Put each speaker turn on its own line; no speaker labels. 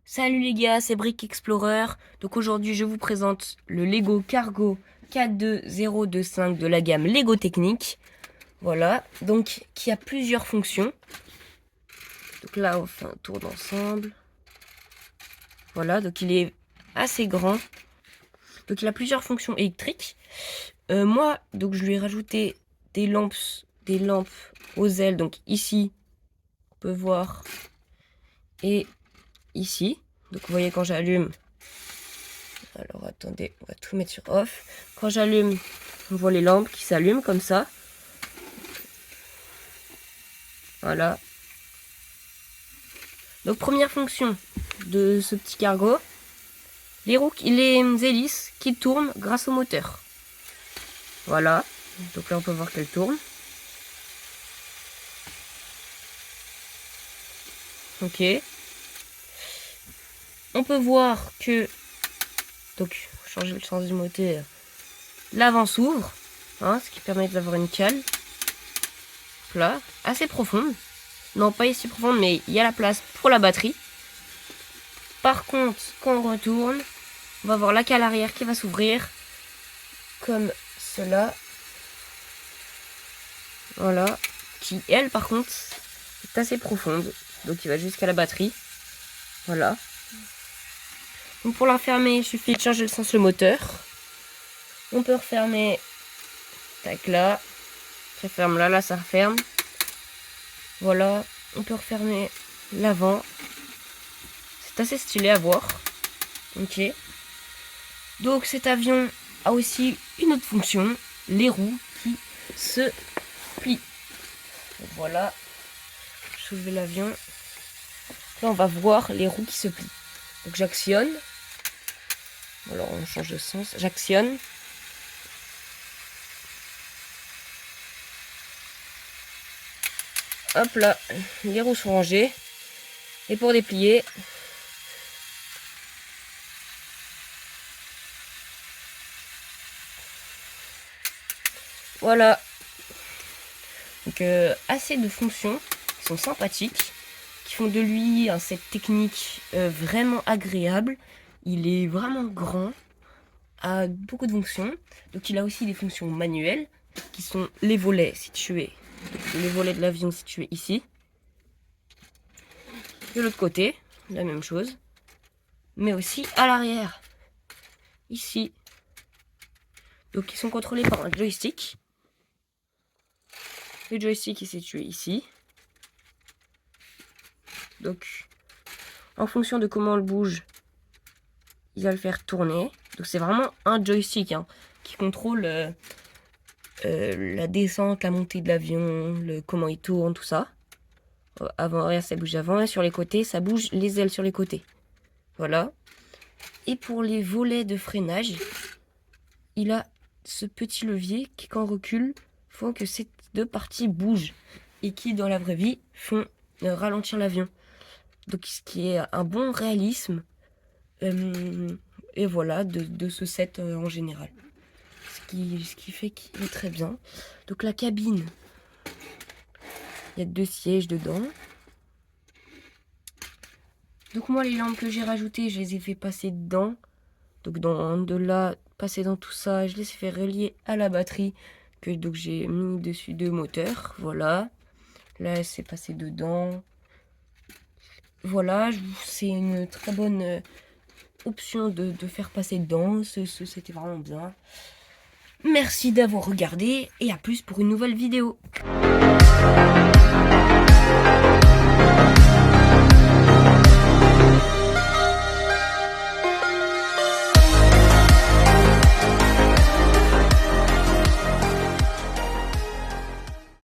Salut les gars, c'est Brick Explorer. Donc aujourd'hui je vous présente le Lego Cargo 42025 de la gamme Lego Technique. Voilà, donc qui a plusieurs fonctions. Donc là on fait un tour d'ensemble. Voilà, donc il est assez grand. Donc il a plusieurs fonctions électriques. Moi, donc je lui ai rajouté des lampes aux ailes. Donc ici, on peut voir. Et ici. Donc vous voyez quand j'allume. Alors attendez, on va tout mettre sur off. Quand j'allume, on voit les lampes qui s'allument comme ça. Voilà. Donc première fonction de ce petit cargo, les hélices qui tournent grâce au moteur. Voilà. Donc là on peut voir qu'elles tournent. Ok. On peut voir que, donc changer le sens du moteur, l'avant s'ouvre, hein, ce qui permet d'avoir une cale. Là, assez profonde. Non, pas ici profonde, mais il y a la place pour la batterie. Par contre, quand on retourne, on va voir la cale arrière qui va s'ouvrir. Comme cela. Voilà. Qui, elle, par contre, est assez profonde. Donc, il va jusqu'à la batterie. Voilà. Donc, pour la fermer, il suffit de changer le sens le moteur. On peut refermer. Tac, là. Ça ferme là, là, ça referme. Voilà. On peut refermer l'avant. C'est assez stylé à voir. Ok. Donc cet avion a aussi une autre fonction, les roues qui se plient. Donc voilà. Je soulève l'avion. Là on va voir les roues qui se plient. Donc j'actionne. Alors on change de sens. J'actionne. Hop là, les roues sont rangées. Et pour déplier, voilà. Donc assez de fonctions qui sont sympathiques, qui font de lui un set technique vraiment agréable. Il est vraiment grand, a beaucoup de fonctions. Donc il a aussi des fonctions manuelles, qui sont les volets situés. Donc, les volets de l'avion situés ici. De l'autre côté, la même chose. Mais aussi à l'arrière. Ici. Donc ils sont contrôlés par un joystick. Le joystick est situé ici. Donc, en fonction de comment on le bouge, il va le faire tourner. Donc c'est vraiment un joystick hein, qui contrôle la descente, la montée de l'avion, comment il tourne, tout ça. Avant, arrière, ça bouge avant. Et sur les côtés, ça bouge les ailes sur les côtés. Voilà. Et pour les volets de freinage, il a ce petit levier qui, quand on recule, font que ces deux parties bougent. Et qui, dans la vraie vie, font ralentir l'avion. Donc, ce qui est un bon réalisme. Et voilà, de ce set en général. Ce qui fait qu'il est très bien. Donc, la cabine. Il y a 2 sièges dedans. Donc moi, les lampes que j'ai rajoutées, je les ai fait passer dedans. Donc de là, passer dans tout ça, je les ai fait relier à la batterie. Donc j'ai mis dessus 2 moteurs. Voilà. Là, c'est passé dedans. Voilà, c'est une très bonne option de faire passer dedans. C'était vraiment bien. Merci d'avoir regardé et à plus pour une nouvelle vidéo.